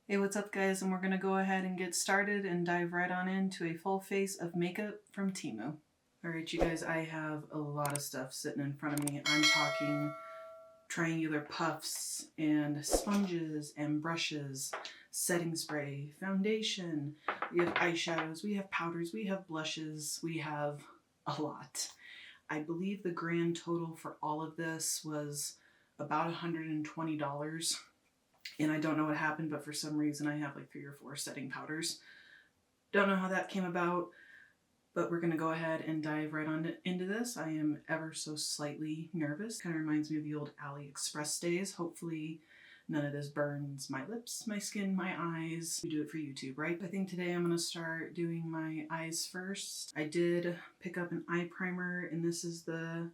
Hey, what's up guys? And we're going to go ahead and get started and dive right on into a full face of makeup from Temu. Alright you guys, I have a lot of stuff sitting in front of me. I'm talking triangular puffs and sponges and brushes, setting spray, foundation, we have eyeshadows, we have powders, we have blushes, we have a lot. I believe the grand total for all of this was about $120. And I don't know what happened, but for some reason I have like 3 or 4 setting powders. Don't know how that came about, but we're going to go ahead and dive right on into this. I am ever so slightly nervous. Kind of reminds me of the old AliExpress days. Hopefully none of this burns my lips, my skin, my eyes. We do it for YouTube, right? I think today I'm going to start doing my eyes first. I did pick up an eye primer, and this is the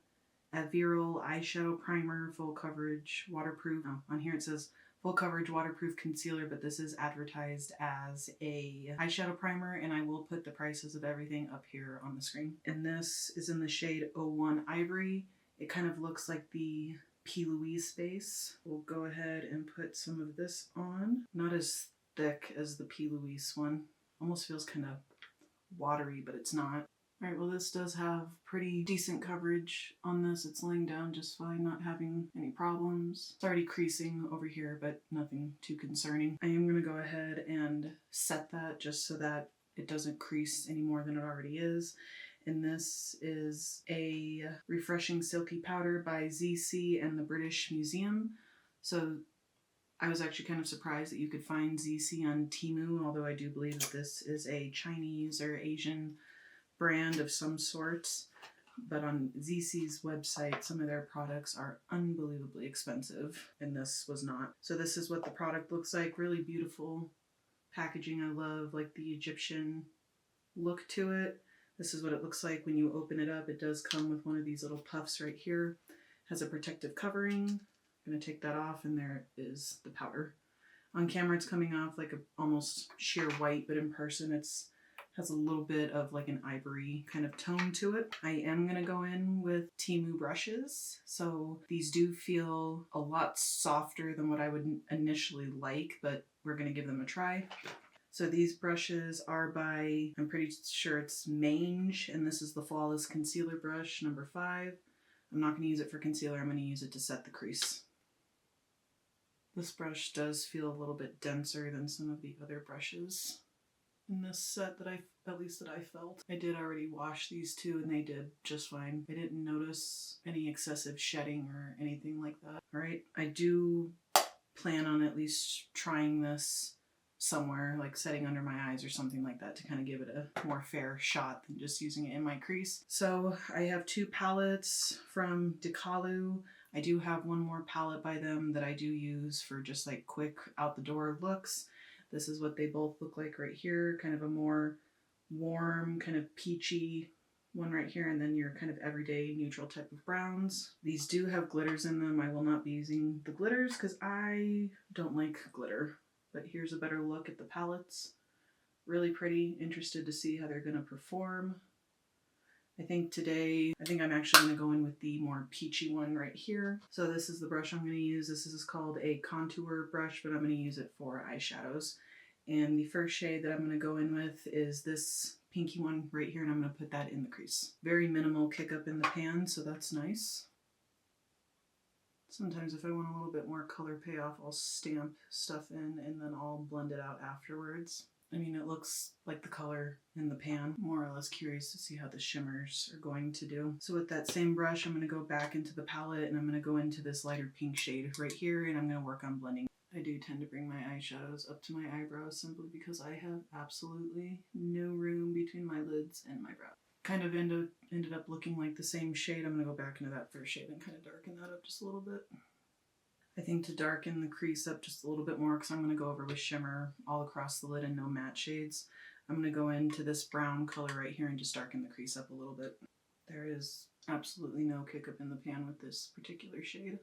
Eyebrow eyeshadow primer, full coverage, waterproof. Oh, on here it says full coverage waterproof concealer, but this is advertised as a eyeshadow primer, and I will put the prices of everything up here on the screen. And this is in the shade 01 Ivory. It kind of looks like the P. Louise base. We'll go ahead and put some of this on. Not as thick as the P. Louise one. Almost feels kind of watery, but it's not. Alright, well this does have pretty decent coverage on this. It's laying down just fine, not having any problems. It's already creasing over here, but nothing too concerning. I am going to go ahead and set that just so that it doesn't crease any more than it already is. And this is a Refreshing Silky Powder by ZC and the British Museum. So I was actually kind of surprised that you could find ZC on Temu, although I do believe that this is a Chinese or Asian brand of some sort, but on ZC's website some of their products are unbelievably expensive, and this was not. So this is what the product looks like. Really beautiful packaging. I love like the Egyptian look to it. This is what it looks like when you open it up. It does come with one of these little puffs right here. Has a protective covering. I'm going to take that off, and there is the powder. On camera it's coming off like a almost sheer white, but in person it's has a little bit of like an ivory kind of tone to it. I am going to go in with Temu brushes. So these do feel a lot softer than what I would initially like, but we're going to give them a try. So these brushes are by, I'm pretty sure it's Mange, and this is the Flawless Concealer Brush number 5. I'm not going to use it for concealer, I'm going to use it to set the crease. This brush does feel a little bit denser than some of the other brushes in this set that at least I felt. I did already wash these two and they did just fine. I didn't notice any excessive shedding or anything like that. Alright, I do plan on at least trying this somewhere, like setting under my eyes or something like that, to kind of give it a more fair shot than just using it in my crease. So I have 2 palettes from Dalo. I do have one more palette by them that I do use for just like quick out the door looks. This is what they both look like right here, kind of a more warm, kind of peachy one right here, and then your kind of everyday neutral type of browns. These do have glitters in them. I will not be using the glitters because I don't like glitter. But here's a better look at the palettes. Really pretty. Interested to see how they're going to perform. I think I'm actually going to go in with the more peachy one right here. So this is the brush I'm going to use. This is called a contour brush, but I'm going to use it for eyeshadows. And the first shade that I'm going to go in with is this pinky one right here, and I'm going to put that in the crease. Very minimal kick up in the pan, so that's nice. Sometimes if I want a little bit more color payoff, I'll stamp stuff in and then I'll blend it out afterwards. I mean, it looks like the color in the pan. More or less curious to see how the shimmers are going to do. So with that same brush, I'm going to go back into the palette and I'm going to go into this lighter pink shade right here, and I'm going to work on blending. I do tend to bring my eyeshadows up to my eyebrows simply because I have absolutely no room between my lids and my brow. Kind of ended up looking like the same shade. I'm going to go back into that first shade and kind of darken that up just a little bit. I think to darken the crease up just a little bit more, because I'm going to go over with shimmer all across the lid and no matte shades, I'm going to go into this brown color right here and just darken the crease up a little bit. There is absolutely no kick up in the pan with this particular shade.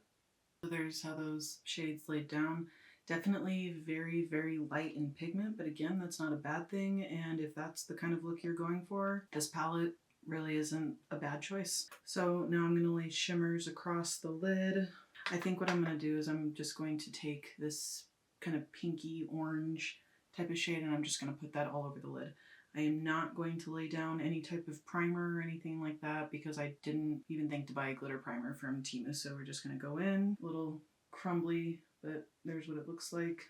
So there's how those shades laid down. Definitely very, very light in pigment, but again, that's not a bad thing, and if that's the kind of look you're going for, this palette really isn't a bad choice. So now I'm going to lay shimmers across the lid. I think what I'm going to do is I'm just going to take this kind of pinky orange type of shade, and I'm just going to put that all over the lid. I am not going to lay down any type of primer or anything like that because I didn't even think to buy a glitter primer from Temu. So we're just going to go in, a little crumbly, but there's what it looks like.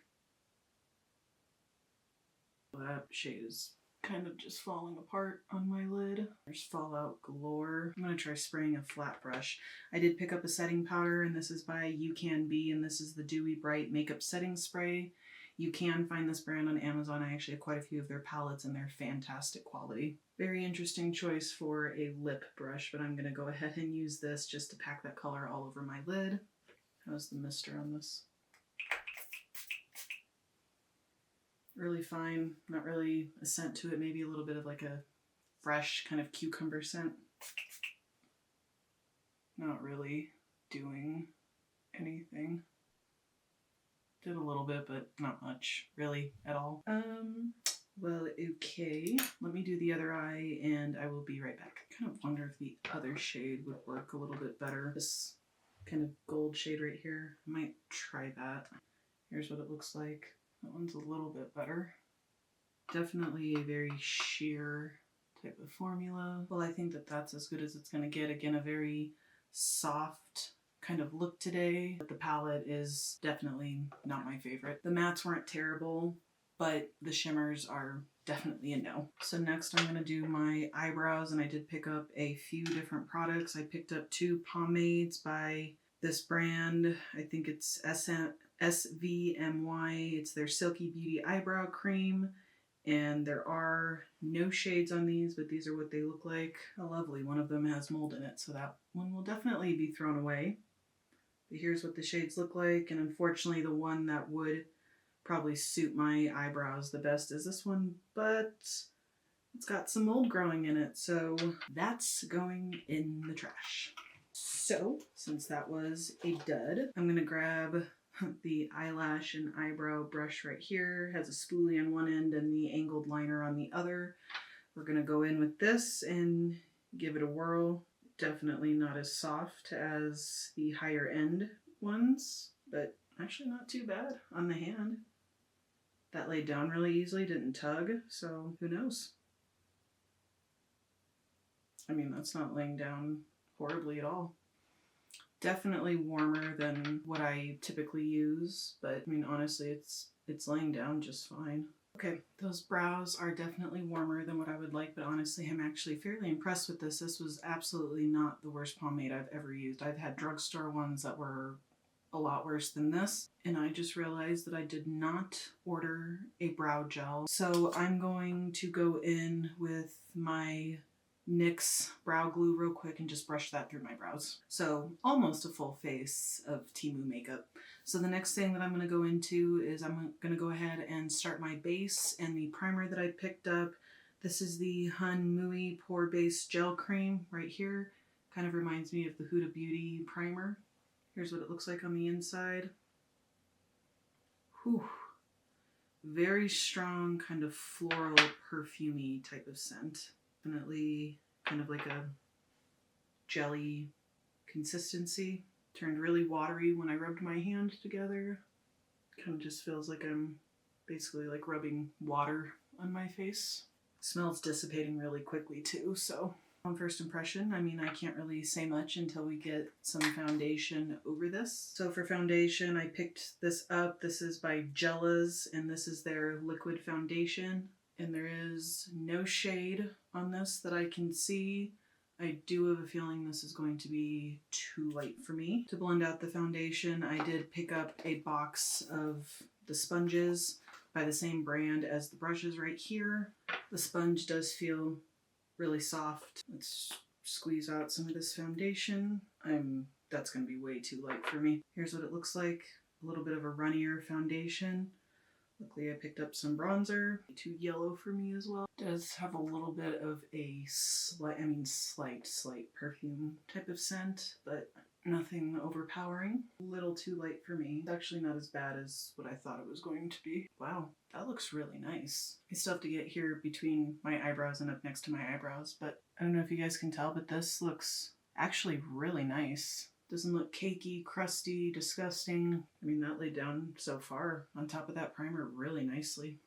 That shade is kind of just falling apart on my lid. There's fallout galore. I'm going to try spraying a flat brush. I did pick up a setting powder, and this is by You Can Be, and this is the Dewy Bright Makeup Setting Spray. You can find this brand on Amazon. I actually have quite a few of their palettes, and they're fantastic quality. Very interesting choice for a lip brush, but I'm going to go ahead and use this just to pack that color all over my lid. How's the mister on this? Really fine, not really a scent to it, maybe a little bit of like a fresh kind of cucumber scent. Not really doing anything. Did a little bit, but not much really at all. Well, okay, let me do the other eye and I will be right back. I kind of wonder if the other shade would work a little bit better. This kind of gold shade right here, I might try that. Here's what it looks like. That one's a little bit better. Definitely a very sheer type of formula. Well, I think that that's as good as it's going to get. Again, a very soft kind of look today, but the palette is definitely not my favorite. The mattes weren't terrible, but the shimmers are definitely a no. So next I'm going to do my eyebrows, and I did pick up a few different products. I picked up 2 pomades by this brand. I think it's SVMY. It's their Silky Beauty Eyebrow Cream, and there are no shades on these, but these are what they look like. How lovely. One of them has mold in it, so that one will definitely be thrown away. But here's what the shades look like, and unfortunately the one that would probably suit my eyebrows the best is this one, but it's got some mold growing in it, so that's going in the trash. So, since that was a dud, I'm gonna grab the eyelash and eyebrow brush right here. It has a spoolie on one end and the angled liner on the other. We're gonna go in with this and give it a whirl. Definitely not as soft as the higher end ones, but actually not too bad on the hand. That laid down really easily, didn't tug, so who knows? I mean, that's not laying down horribly at all. Definitely warmer than what I typically use, but I mean, honestly, it's laying down just fine. Okay, those brows are definitely warmer than what I would like, but honestly, I'm actually fairly impressed with this. This was absolutely not the worst pomade I've ever used. I've had drugstore ones that were a lot worse than this, and I just realized that I did not order a brow gel. So I'm going to go in with my NYX brow glue real quick and just brush that through my brows. So almost a full face of Temu makeup. So the next thing that I'm going to go into is I'm going to go ahead and start my base and the primer that I picked up. This is the Hun Mui Pore Base Gel Cream right here. Kind of reminds me of the Huda Beauty primer. Here's what it looks like on the inside. Whew. Very strong, kind of floral, perfumey type of scent. Definitely kind of like a jelly consistency. Turned really watery when I rubbed my hand together. Kind of just feels like I'm basically like rubbing water on my face. Smells dissipating really quickly too, so on first impression, I mean, I can't really say much until we get some foundation over this. So for foundation, I picked this up. This is by Jella's, and this is their liquid foundation. And there is no shade on this that I can see. I do have a feeling this is going to be too light for me. To blend out the foundation, I did pick up a box of the sponges by the same brand as the brushes right here. The sponge does feel really soft. Let's squeeze out some of this foundation. That's going to be way too light for me. Here's what it looks like. A little bit of a runnier foundation. Luckily I picked up some bronzer. Too yellow for me as well. It does have a little bit of a slight perfume type of scent, but nothing overpowering. A little too light for me. It's actually not as bad as what I thought it was going to be. Wow, that looks really nice. I still have to get here between my eyebrows and up next to my eyebrows, but I don't know if you guys can tell, but this looks actually really nice. Doesn't look cakey, crusty, disgusting. I mean, that laid down so far on top of that primer really nicely.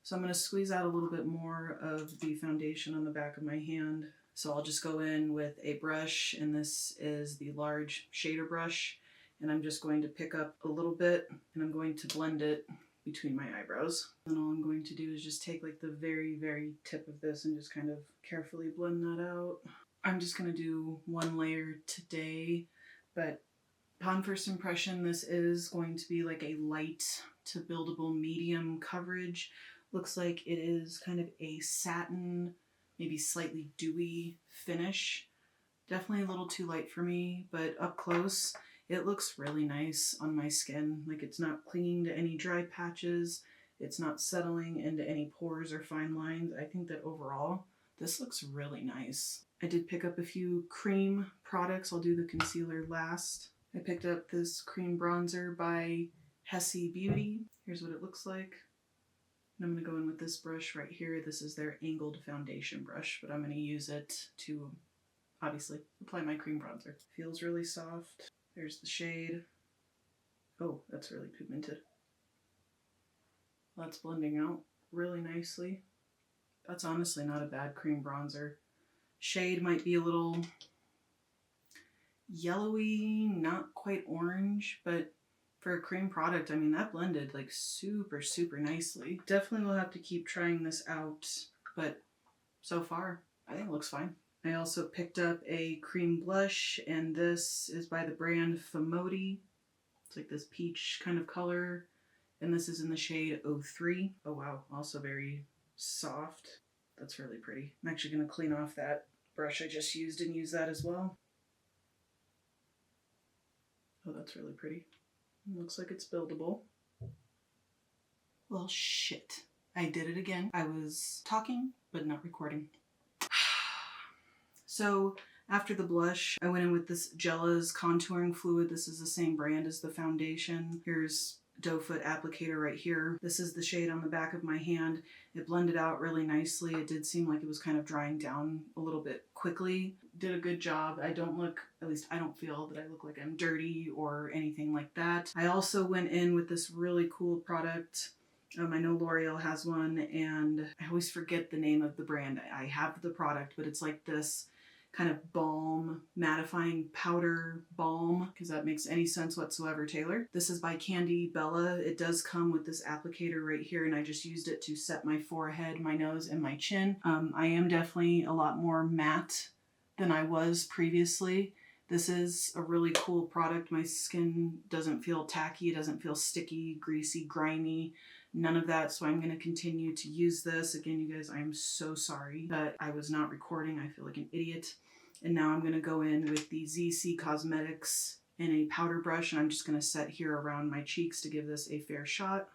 So I'm going to squeeze out a little bit more of the foundation on the back of my hand. So I'll just go in with a brush, and this is the large shader brush, and I'm just going to pick up a little bit and I'm going to blend it between my eyebrows. And all I'm going to do is just take like the very, very tip of this and just kind of carefully blend that out. I'm just going to do one layer today, but upon first impression, this is going to be like a light to buildable medium coverage. Looks like it is kind of a satin, maybe slightly dewy finish. Definitely a little too light for me, but up close, it looks really nice on my skin. Like, it's not clinging to any dry patches. It's not settling into any pores or fine lines. I think that overall, this looks really nice. I did pick up a few cream products. I'll do the concealer last. I picked up this cream bronzer by Hesse Beauty. Here's what it looks like. And I'm going to go in with this brush right here. This is their angled foundation brush, but I'm going to use it to obviously apply my cream bronzer. Feels really soft. There's the shade. Oh, that's really pigmented. That's blending out really nicely. That's honestly not a bad cream bronzer. Shade might be a little yellowy, not quite orange, but for a cream product, I mean, that blended like super, super nicely. Definitely will have to keep trying this out, but so far, I think it looks fine. I also picked up a cream blush, and this is by the brand Moldy. It's like this peach kind of color, and this is in the shade 03. Oh wow, also very soft. That's really pretty. I'm actually going to clean off that brush I just used and use that as well. Oh, that's really pretty. Looks like it's buildable. Well, shit. I did it again. I was talking, but not recording. So after the blush, I went in with this Jella's contouring fluid. This is the same brand as the foundation. Here's doe foot applicator right here. This is the shade on the back of my hand. It blended out really nicely. It did seem like it was kind of drying down a little bit quickly. Did a good job. I don't look, at least I don't feel that I look like I'm dirty or anything like that. I also went in with this really cool product. I know L'Oreal has one, and I always forget the name of the brand. I have the product, but it's like this kind of balm, mattifying powder balm, because that makes any sense whatsoever, Taylor. This is by Candy Bella. It does come with this applicator right here, and I just used it to set my forehead, my nose, and my chin. I am definitely a lot more matte than I was previously. This is a really cool product. My skin doesn't feel tacky, it doesn't feel sticky, greasy, grimy. None of that, so I'm going to continue to use this. Again, you guys, I'm so sorry that I was not recording. I feel like an idiot. And now I'm going to go in with the ZC Cosmetics in a powder brush, and I'm just going to set here around my cheeks to give this a fair shot.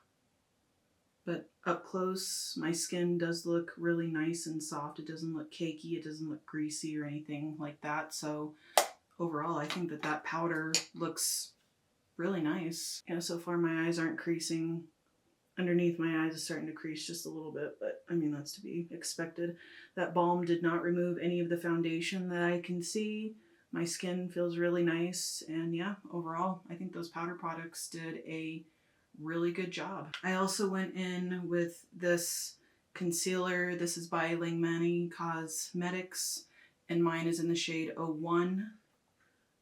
But up close, my skin does look really nice and soft. It doesn't look cakey, it doesn't look greasy or anything like that. So overall, I think that that powder looks really nice. You know, so far my eyes aren't creasing. Underneath my eyes is starting to crease just a little bit, but I mean, that's to be expected. That balm did not remove any of the foundation that I can see. My skin feels really nice, and yeah, overall, I think those powder products did a really good job. I also went in with this concealer. This is by Langmani Cosmetics, and mine is in the shade 01.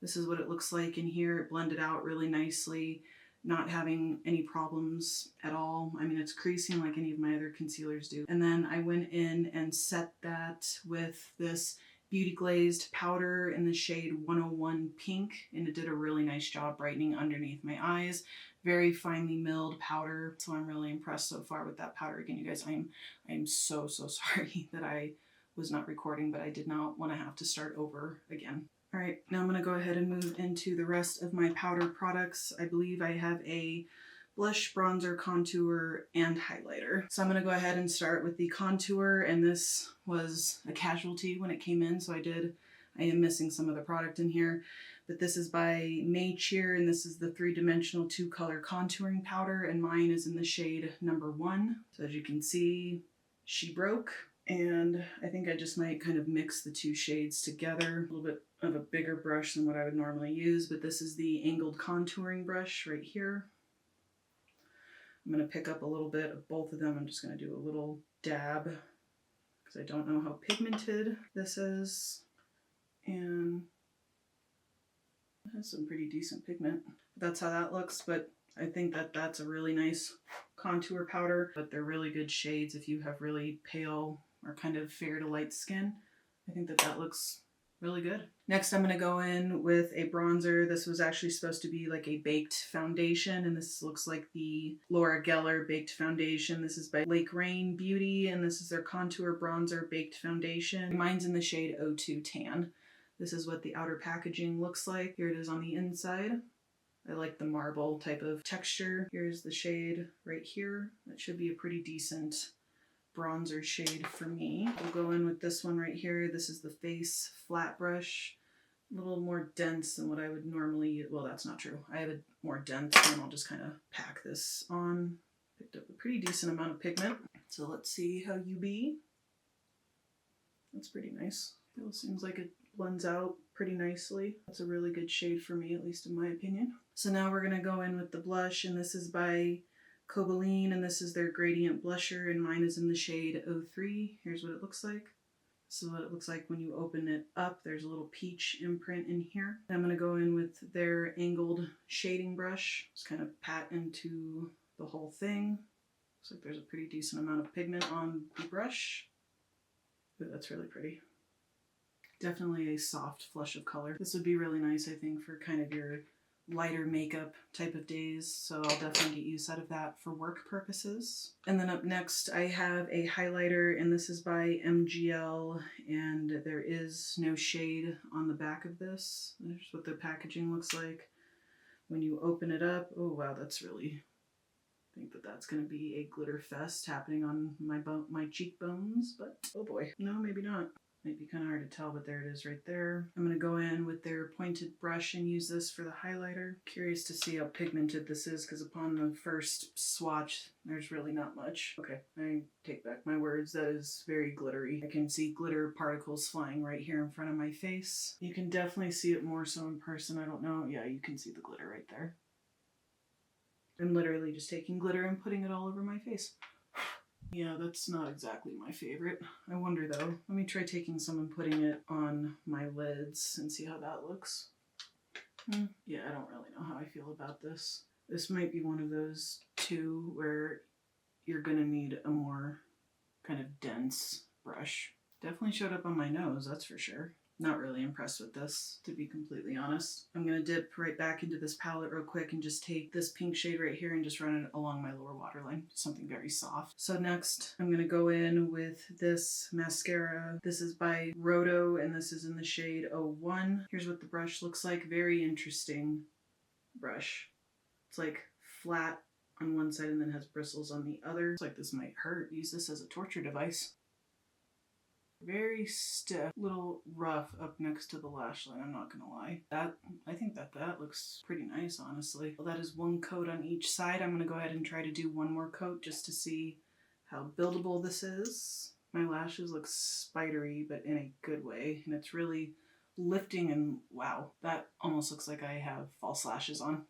This is what it looks like in here. It blended out really nicely. Not having any problems at all. I mean, it's creasing like any of my other concealers do. And then I went in and set that with this Beauty Glazed powder in the shade 101 Pink, and it did a really nice job brightening underneath my eyes. Very finely milled powder, so I'm really impressed so far with that powder. Again, you guys, I'm so sorry that I was not recording, but I did not want to have to start over again. All right, now I'm going to go ahead and move into the rest of my powder products. I believe I have a blush, bronzer, contour, and highlighter. So I'm going to go ahead and start with the contour, and this was a casualty when it came in, so I am missing some of the product in here. But this is by May Cheer, and this is the 3-dimensional 2-color contouring powder, and mine is in the shade number 1. So as you can see, she broke. And I think I just might kind of mix the two shades together. A little bit of a bigger brush than what I would normally use, but this is the angled contouring brush right here. I'm going to pick up a little bit of both of them. I'm just going to do a little dab because I don't know how pigmented this is. And it has some pretty decent pigment. That's how that looks, but I think that that's a really nice contour powder, but they're really good shades if you have really pale or kind of fair to light skin. I think that that looks really good. Next, I'm going to go in with a bronzer. This was actually supposed to be like a baked foundation, and this looks like the Laura Geller baked foundation. This is by Lake Rain Beauty, and this is their contour bronzer baked foundation. Mine's in the shade 02 Tan. This is what the outer packaging looks like. Here it is on the inside. I like the marble type of texture. Here's the shade right here. That should be a pretty decent bronzer shade for me. We'll go in with this one right here. This is the Face Flat Brush. A little more dense than what I would normally use. Well, that's not true. I have a more dense and I'll just kind of pack this on. Picked up a pretty decent amount of pigment. So let's see how you be. That's pretty nice. It seems like it blends out pretty nicely. That's a really good shade for me, at least in my opinion. So now we're going to go in with the blush, and this is by Cobaline, and this is their gradient blusher, and mine is in the shade 03. Here's what it looks like. This is what it looks like when you open it up. There's a little peach imprint in here. I'm going to go in with their angled shading brush. Just kind of pat into the whole thing. Looks like there's a pretty decent amount of pigment on the brush. Ooh, that's really pretty. Definitely a soft flush of color. This would be really nice, I think, for kind of your lighter makeup type of days, so I'll definitely get use out of that for work purposes. And then up next I have a highlighter, and this is by MGL, and there is no shade on the back of this. There's what the packaging looks like when you open it up. Oh wow, that's really, I think that that's going to be a glitter fest happening on my cheekbones, but oh boy, no, maybe not. Might be kind of hard to tell, but there it is right there. I'm going to go in with their pointed brush and use this for the highlighter. Curious to see how pigmented this is, because upon the first swatch, there's really not much. Okay, I take back my words. That is very glittery. I can see glitter particles flying right here in front of my face. You can definitely see it more so in person. I don't know. Yeah, you can see the glitter right there. I'm literally just taking glitter and putting it all over my face. Yeah, that's not exactly my favorite. I wonder though. Let me try taking some and putting it on my lids and see how that looks. Yeah, I don't really know how I feel about this. This might be one of those two where you're gonna need a more kind of dense brush. Definitely showed up on my nose, that's for sure. Not really impressed with this, to be completely honest. I'm going to dip right back into this palette real quick and just take this pink shade right here and just run it along my lower waterline. Something very soft. So next, I'm going to go in with this mascara. This is by Roto, and this is in the shade 01. Here's what the brush looks like. Very interesting brush. It's like flat on one side and then has bristles on the other. It's like this might hurt. Use this as a torture device. Very stiff, little rough up next to the lash line, I'm not gonna lie. I think that looks pretty nice, honestly. Well, that is one coat on each side. I'm gonna go ahead and try to do one more coat just to see how buildable this is. My lashes look spidery, but in a good way, and it's really lifting, and wow, that almost looks like I have false lashes on.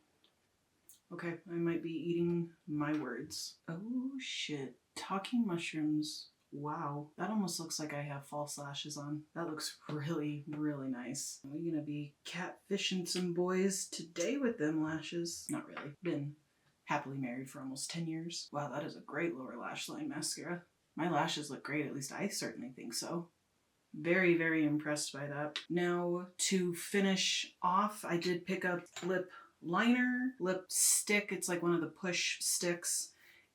Okay, I might be eating my words. Oh shit, talking mushrooms. Wow, that almost looks like I have false lashes on. That looks really, really nice. Are we gonna be catfishing some boys today with them lashes? Not really. Been happily married for almost 10 years. Wow, that is a great lower lash line mascara. My lashes look great, at least I certainly think so. Very, very impressed by that. Now, to finish off, I did pick up lip liner, lip stick. It's like one of the push sticks,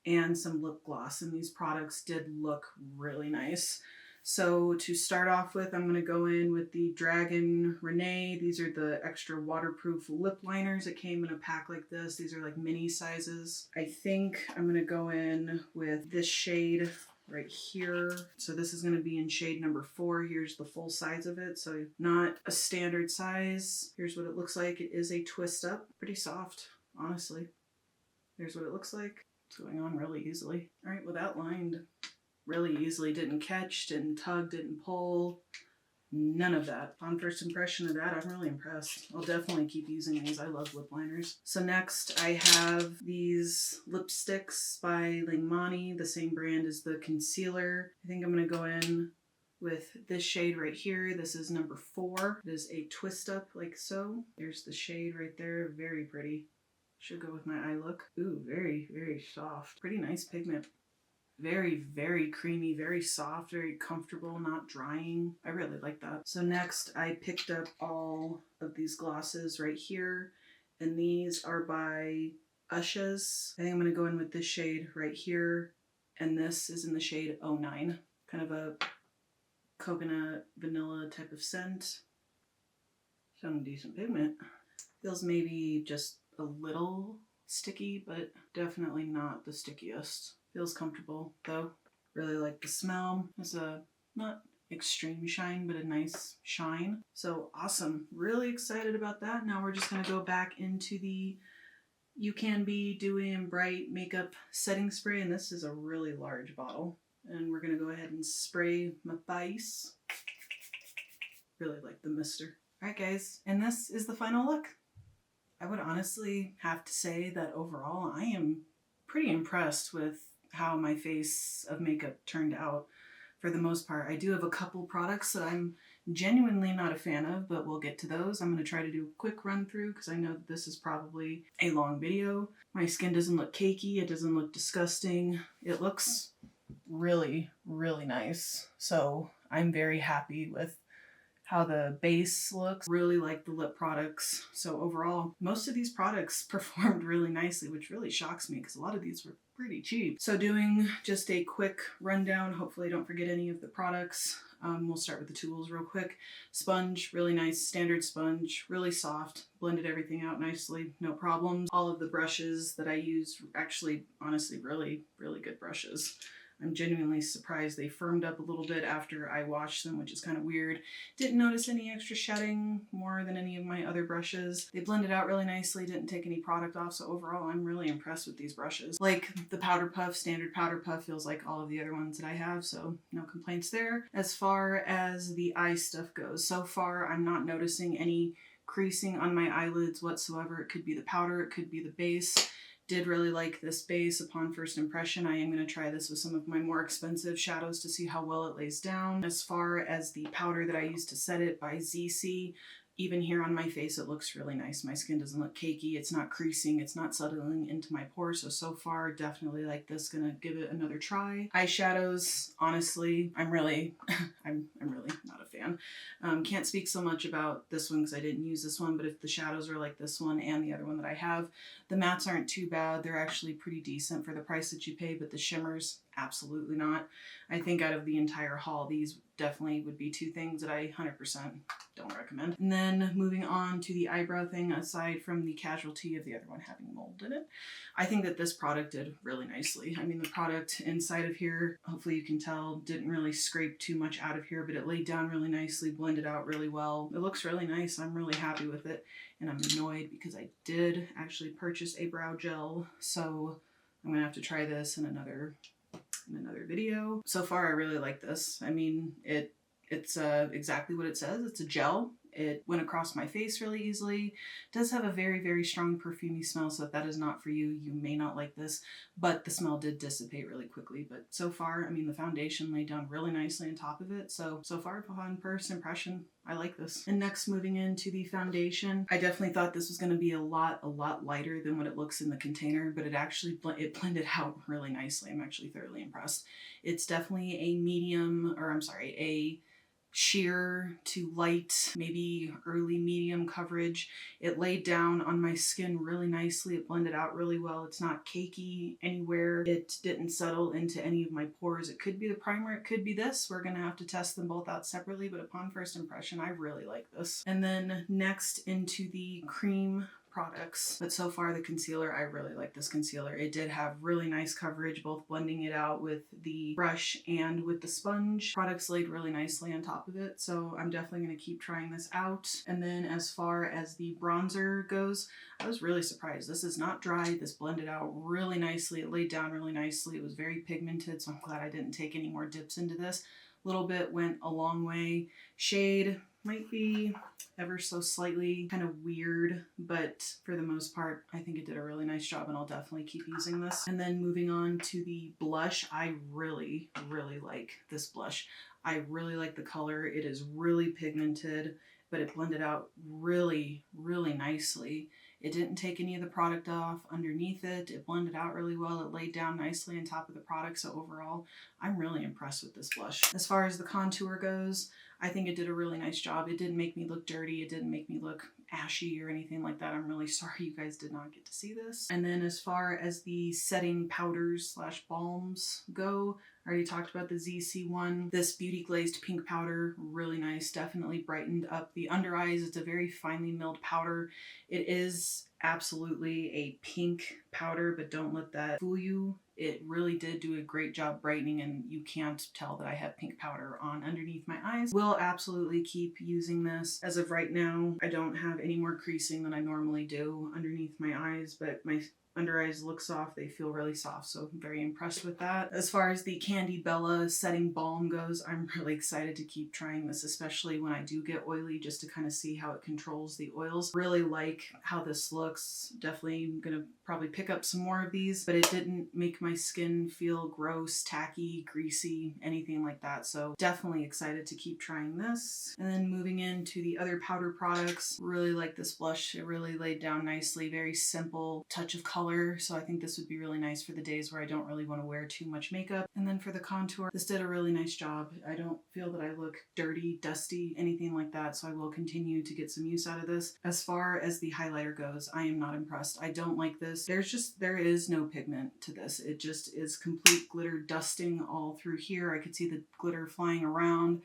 and some lip gloss, and these products did look really nice. So to start off with, I'm going to go in with the Dragon Renee. These are the extra waterproof lip liners. It came in a pack like this. These are like mini sizes. I think I'm going to go in with this shade right here. So this is going to be in shade number 4. Here's the full size of it. So not a standard size. Here's what it looks like. It is a twist up. Pretty soft, honestly. Here's what it looks like. It's going on really easily. All right, well that lined really easily. Didn't catch, didn't tug, didn't pull. None of that. On first impression of that, I'm really impressed. I'll definitely keep using these. I love lip liners. So next I have these lipsticks by Lingmani, the same brand as the concealer. I think I'm going to go in with this shade right here. This is number 4. It is a twist up like so. There's the shade right there. Very pretty. Should go with my eye look. Ooh, very, very soft. Pretty nice pigment. Very, very creamy, very soft, very comfortable, not drying. I really like that. So next I picked up all of these glosses right here. And these are by Ushas. I think I'm going to go in with this shade right here. And this is in the shade 09. Kind of a coconut vanilla type of scent. Some decent pigment. Feels maybe just a little sticky, but definitely not the stickiest. Feels comfortable though. Really like the smell. It's a not extreme shine, but a nice shine. So awesome. Really excited about that. Now we're just going to go back into the You Can Be Dewy and Bright Makeup Setting Spray. And this is a really large bottle. And we're going to go ahead and spray my face. Really like the mister. Alright guys, and this is the final look. I would honestly have to say that overall I am pretty impressed with how my face of makeup turned out for the most part. I do have a couple products that I'm genuinely not a fan of, but we'll get to those. I'm going to try to do a quick run through because I know that this is probably a long video. My skin doesn't look cakey. It doesn't look disgusting. It looks really, really nice. So I'm very happy with how the base looks. Really like the lip products. So overall, most of these products performed really nicely, which really shocks me because a lot of these were pretty cheap. So doing just a quick rundown, hopefully I don't forget any of the products. We'll start with the tools real quick. Sponge, really nice standard sponge, really soft, blended everything out nicely, no problems. All of the brushes that I used, actually, honestly, really, really good brushes. I'm genuinely surprised they firmed up a little bit after I washed them, which is kind of weird. Didn't notice any extra shedding more than any of my other brushes. They blended out really nicely, didn't take any product off, so overall I'm really impressed with these brushes. Like the powder puff, standard powder puff feels like all of the other ones that I have, so no complaints there. As far as the eye stuff goes, so far I'm not noticing any creasing on my eyelids whatsoever. It could be the powder, it could be the base. Did really like this base upon first impression. I am going to try this with some of my more expensive shadows to see how well it lays down. As far as the powder that I used to set it by ZC, even here on my face, it looks really nice. My skin doesn't look cakey. It's not creasing. It's not settling into my pores. So far, definitely like this. Gonna give it another try. Eyeshadows, honestly, I'm really not a fan. Can't speak so much about this one because I didn't use this one, but if the shadows are like this one and the other one that I have, the mattes aren't too bad. They're actually pretty decent for the price that you pay, but the shimmers, absolutely not. I think out of the entire haul, these definitely would be 2 things that I 100% don't recommend. And then moving on to the eyebrow thing, aside from the casualty of the other one having mold in it, I think that this product did really nicely. I mean, the product inside of here, hopefully you can tell, didn't really scrape too much out of here, but it laid down really nicely, blended out really well. It looks really nice. I'm really happy with it. And I'm annoyed because I did actually purchase a brow gel, so I'm gonna have to try this in another video. So far I really like this. I mean, it's exactly what it says. It's a gel. It went across my face really easily. It does have a very, very strong perfumey smell, so if that is not for you, you may not like this, but the smell did dissipate really quickly. But so far, I mean, the foundation laid down really nicely on top of it, so far upon first impression, I like this. And next, moving into the foundation, I definitely thought this was going to be a lot lighter than what it looks in the container, but it actually blended out really nicely. I'm actually thoroughly impressed. It's definitely a medium, or I'm sorry, a sheer to light, maybe early medium coverage. It laid down on my skin really nicely. It blended out really well. It's not cakey anywhere. It didn't settle into any of my pores. It could be the primer, it could be this. We're gonna have to test them both out separately, but upon first impression, I really like this. And then next into the cream products. But so far the concealer, I really like this concealer. It did have really nice coverage, both blending it out with the brush and with the sponge. Products laid really nicely on top of it, so I'm definitely going to keep trying this out. And then as far as the bronzer goes, I was really surprised. This is not dry. This blended out really nicely. It laid down really nicely. It was very pigmented, so I'm glad I didn't take any more dips into this. Little bit went a long way. Shade might be ever so slightly kind of weird, but for the most part, I think it did a really nice job, and I'll definitely keep using this. And then moving on to the blush, I really, really like this blush. I really like the color. It is really pigmented, but it blended out really, really nicely. It didn't take any of the product off underneath it. It blended out really well. It laid down nicely on top of the product. So overall, I'm really impressed with this blush. As far as the contour goes, I think it did a really nice job. It didn't make me look dirty. It didn't make me look ashy or anything like that. I'm really sorry you guys did not get to see this. And then as far as the setting powders slash balms go, I already talked about the ZC one. This Beauty Glazed Pink powder, really nice. Definitely brightened up the under eyes. It's a very finely milled powder. It is absolutely a pink powder, but don't let that fool you. It really did do a great job brightening, and you can't tell that I have pink powder on underneath my eyes. Will absolutely keep using this. As of right now, I don't have any more creasing than I normally do underneath my eyes, but my under eyes look soft. They feel really soft, so I'm very impressed with that. As far as the Candy Bella setting balm goes, I'm really excited to keep trying this, especially when I do get oily, just to kind of see how it controls the oils. Really like how this looks. Definitely gonna probably pick up some more of these, but it didn't make my skin feel gross, tacky, greasy, anything like that. So definitely excited to keep trying this. And then moving into the other powder products, really like this blush. It really laid down nicely, very simple touch of color. So I think this would be really nice for the days where I don't really want to wear too much makeup. And then for the contour, this did a really nice job. I don't feel that I look dirty, dusty, anything like that. So I will continue to get some use out of this. As far as the highlighter goes, I am not impressed. I don't like this. There is no pigment to this. It just is complete glitter dusting all through here. I could see the glitter flying around.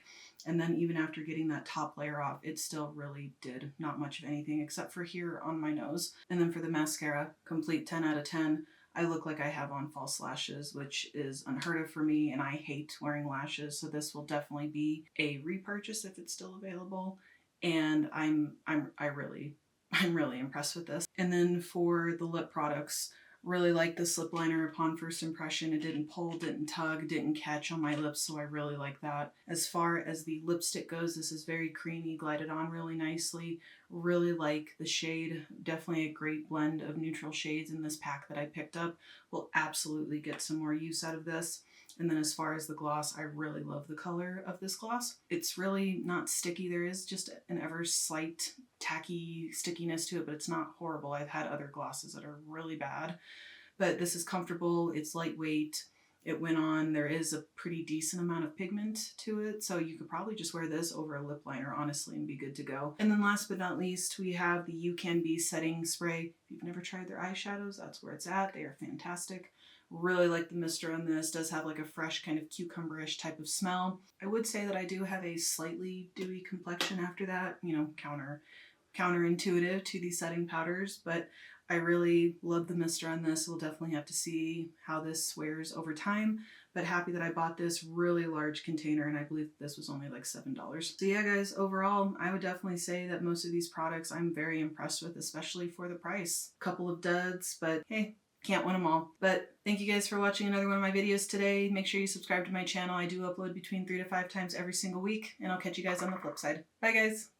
And then even after getting that top layer off, it still really did not much of anything except for here on my nose. And then for the mascara, complete 10 out of 10. I look like I have on false lashes, which is unheard of for me, and I hate wearing lashes. So this will definitely be a repurchase if it's still available. And I'm really impressed with this. And then for the lip products, really like this lip liner upon first impression. It didn't pull, didn't tug, didn't catch on my lips, so I really like that. As far as the lipstick goes, this is very creamy, glided on really nicely. Really like the shade. Definitely a great blend of neutral shades in this pack that I picked up. Will absolutely get some more use out of this. And then as far as the gloss, I really love the color of this gloss. It's really not sticky. There is just an ever slight tacky stickiness to it, but it's not horrible. I've had other glosses that are really bad, but this is comfortable. It's lightweight. It went on. There is a pretty decent amount of pigment to it, so you could probably just wear this over a lip liner, honestly, and be good to go. And then last but not least, we have the You Can Be setting spray. If you've never tried their eyeshadows, that's where it's at. They are fantastic. Really like the mister on this. Does have like a fresh kind of cucumber-ish type of smell. I would say that I do have a slightly dewy complexion after that, you know, counterintuitive to these setting powders, but I really love the mister on this. We'll definitely have to see how this wears over time, but happy that I bought this really large container, and I believe this was only like $7. So yeah, guys, overall, I would definitely say that most of these products I'm very impressed with, especially for the price. Couple of duds, but hey, can't win them all. But thank you guys for watching another one of my videos today. Make sure you subscribe to my channel. I do upload between 3 to 5 times every single week, and I'll catch you guys on the flip side. Bye, guys.